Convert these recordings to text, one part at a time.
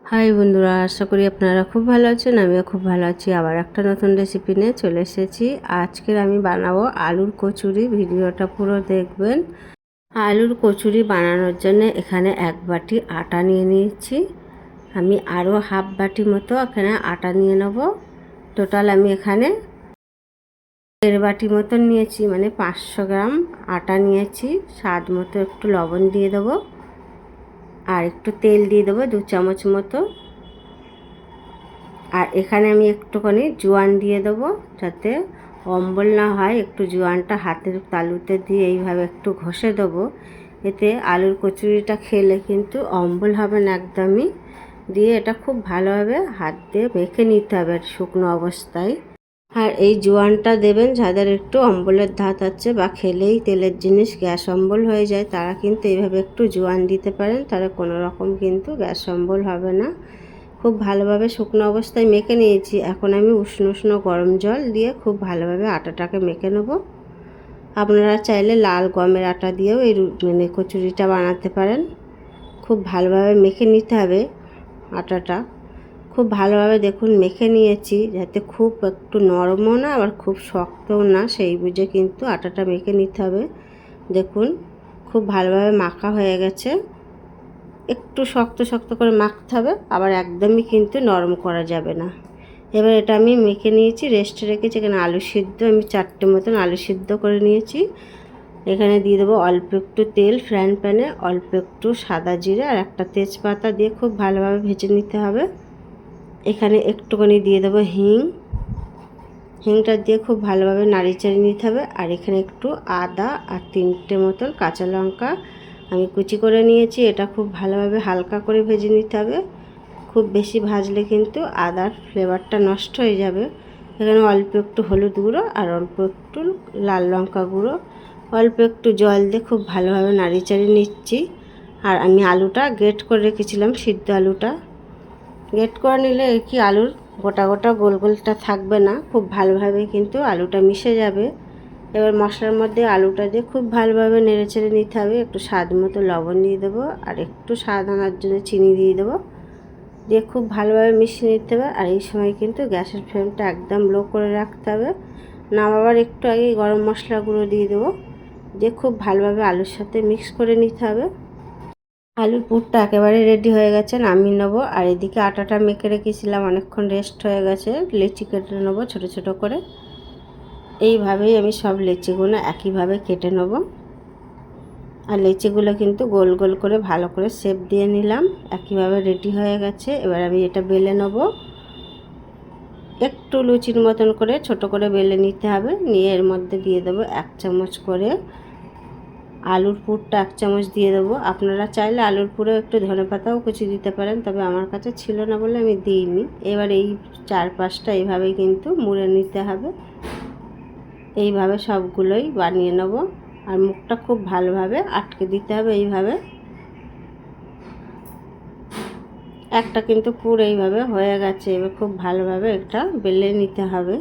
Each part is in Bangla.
হাই বন্ধুরা, আশা করি আপনারা খুব ভালো আছেন। আমিও খুব ভালো আছি। আবার একটা নতুন রেসিপি নিয়ে চলে এসেছি। আজকের আমি বানাবো আলুর কচুরি। ভিডিওটা পুরো দেখবেন। আলুর কচুরি বানানোর জন্য এখানে 1 বাটি আটা নিয়ে নিয়েছি। আমি আরও হাফ বাটি মতো এখানে আটা নিয়ে নেব। টোটাল আমি এখানে 1.5 বাটি মতন নিয়েছি, মানে 500 গ্রাম আটা নিয়েছি। স্বাদ মতো একটু লবণ দিয়ে দেবো আর একটু তেল দিয়ে দেবো 2 চামচ মতো। আর এখানে আমি একটুখানি জোয়ান দিয়ে দেবো যাতে অম্বল না হয়। একটু জোয়ানটা হাতের তালুতে দিয়ে এইভাবে একটু ঘষে দেবো, এতে আলুর কচুরিটা খেলে কিন্তু অম্বল হবে না একদমই। দিয়ে এটা খুব ভালোভাবে হাত দিয়ে মেখে নিতে হবে শুকনো অবস্থায়। আর এই জোয়ানটা দেবেন যাদের একটু অম্বলের ধাত আছে বা খেলেই তেলের জিনিস গ্যাস অম্বল হয়ে যায়, তারা কিন্তু এইভাবে একটু জোয়ান দিতে পারেন, তাহলে কোনো রকম কিন্তু গ্যাস অম্বল হবে না। খুব ভালোভাবে শুকনো অবস্থায় মেখে নিয়েছি। এখন আমি উষ্ণ উষ্ণ গরম জল দিয়ে খুব ভালোভাবে আটাটাকে মেখে নেব। আপনারা চাইলে লাল গমের আটা দিয়েও এই কচুরিটা বানাতে পারেন। খুব ভালোভাবে মেখে নিতে হবে আটাটা। খুব ভালোভাবে দেখুন মেখে নিয়েছি, যাতে খুব একটু নরমও না আবার খুব শক্তও না, সেই বুঝে কিন্তু আটাটা মেখে নিতে হবে। দেখুন খুব ভালোভাবে মাখা হয়ে গেছে। একটু শক্ত শক্ত করে মাখতে হবে, আবার একদমই কিন্তু নরম করা যাবে না। এবার এটা আমি মেখে নিয়েছি, রেস্টে রেখেছি। এখানে আলু সিদ্ধ আমি 4টে মতন আলু সিদ্ধ করে নিয়েছি। এখানে দিয়ে দেবো অল্প একটু তেল ফ্রাইং প্যানে, অল্প একটু সাদা জিরে আর একটা তেজপাতা দিয়ে খুব ভালোভাবে ভেজে নিতে হবে। এখানে একটুখানি দিয়ে দেবো হিংটা দিয়ে খুব ভালোভাবে নাড়িচাড়ি নিতে হবে। আর এখানে একটু আদা আর 3টে মতন কাঁচা লঙ্কা আমি কুচি করে নিয়েছি। এটা খুব ভালোভাবে হালকা করে ভেজে নিতে হবে। খুব বেশি ভাজলে কিন্তু আদার ফ্লেভারটা নষ্ট হয়ে যাবে। এখানে অল্প একটু হলুদ গুঁড়ো আর অল্প একটু লাল লঙ্কা গুঁড়ো, অল্প একটু জল দিয়ে খুব ভালোভাবে নাড়িচাড়ি নিচ্ছি। আর আমি আলুটা গ্রেট করে রেখেছিলাম, সিদ্ধ আলুটা গ্রেট করে নিলে কি আলুর গোটা গোটা গোল গোলটা থাকবে না, খুব ভালোভাবে কিন্তু আলুটা মিশে যাবে। এবার মশলার মধ্যে আলুটা দিয়ে খুব ভালোভাবে নেড়েচেড়ে নিতে হবে। একটু স্বাদ মতো লবণ দিয়ে দেবো আর একটু স্বাদ আনার জন্য চিনি দিয়ে দেবো, দিয়ে খুব ভালোভাবে মিশিয়ে নিতে হবে। আর এই সময় কিন্তু গ্যাসের ফ্লেমটা একদম লো করে রাখতে হবে। নামাবার একটু আগে গরম মশলা গুঁড়ো দিয়ে দেবো, দিয়ে খুব ভালোভাবে আলুর সাথে মিক্স করে নিতে হবে। আলুর পুরটা একেবারে রেডি হয়ে গেছে, নামিয়ে নেবো। আর এদিকে আটাটা মেখে রেখেছিলাম, অনেকক্ষণ রেস্ট হয়ে গেছে। লেচি কেটে নেবো ছোটো ছোটো করে। এইভাবেই আমি সব লেচিগুলো একইভাবে কেটে নেব। আর লেচিগুলো কিন্তু গোল গোল করে ভালো করে শেপ দিয়ে নিলাম। একইভাবে রেডি হয়ে গেছে। এবার আমি এটা বেলে নেব। একটু লুচির মতন করে ছোট করে বেলে নিতে হবে। নিয়ে এর মধ্যে দিয়ে দেবো 1 চামচ করে আলুর পুরটা 1 চামচ দিয়ে দেবো। আপনারা চাইলে আলুর পুরে একটু ধনেপাতাও কুচি দিতে পারেন, তবে আমার কাছে ছিল না বলে আমি দিইনি। এবার এই 4-5টা এইভাবেই কিন্তু মুড়ে নিতে হবে। এইভাবে সবগুলোই বানিয়ে নেব। আর মুখটা খুব ভালোভাবে আটকে দিতে হবে এইভাবে। একটা কিন্তু পুরো এইভাবে হয়ে গেছে। এবার খুব ভালোভাবে এটা বেলে নিতে হবে।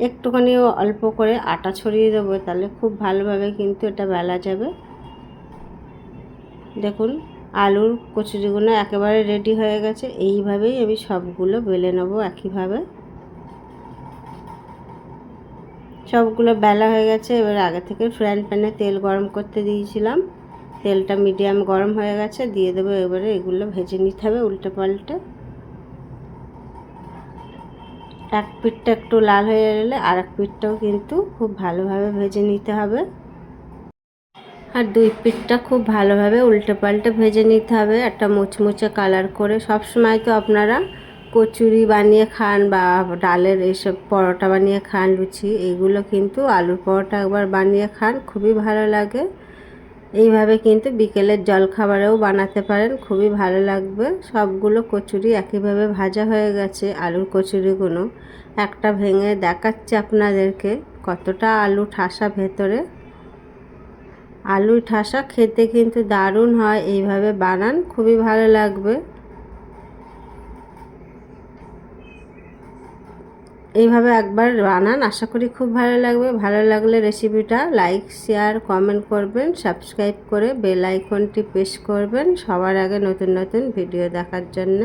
একটুখানি অল্প করে আটা ছড়িয়ে দেবো, তাহলে খুব ভালোভাবে কিন্তু এটা বেলা যাবে। দেখুন আলুর কচুরিগুলো একেবারে রেডি হয়ে গেছে। এইভাবেই আমি সবগুলো বেলে নেব একইভাবে। সবগুলো বেলা হয়ে গেছে। এবার আগে থেকে ফ্রাইং প্যানে তেল গরম করতে দিয়েছিলাম, তেলটা মিডিয়াম গরম হয়ে গেছে। দিয়ে দেবো। এবারে এগুলো ভেজে নিতে হবে উল্টে পাল্টে। এক পিঠটা একটু লাল হয়ে গেলে আর এক পিঠটাও কিন্তু খুব ভালোভাবে ভেজে নিতে হবে। আর 2 পিঠটা খুব ভালোভাবে উল্টে পাল্টে ভেজে নিতে হবে একটা মুচমুচে কালার করে। সব সময় তো আপনারা কচুরি বানিয়ে খান বা ডালের এইসব পরোটা বানিয়ে খান, লুচি, এইগুলো কিন্তু আলুর পরোটা একবার বানিয়ে খান, খুবই ভালো লাগে। এইভাবে কিন্তু বিকেলের জলখাবারেও বানাতে পারেন, খুবই ভালো লাগবে। সবগুলো কচুরি একইভাবে ভাজা হয়ে গেছে। আলুর কচুরিগুলো একটা ভেঙে দেখাচ্ছে আপনাদেরকে কতটা আলু ঠাসা ভেতরে। আলু ঠাসা খেতে কিন্তু দারুণ হয়, এইভাবে বানান, খুবই ভালো লাগবে। এইভাবে একবার বানান, আশা করি খুব ভালো লাগবে। ভালো লাগলে রেসিপিটা লাইক শেয়ার কমেন্ট করবেন, সাবস্ক্রাইব করে বেল আইকনটি প্রেস করবেন সবার আগে নতুন নতুন ভিডিও দেখার জন্য।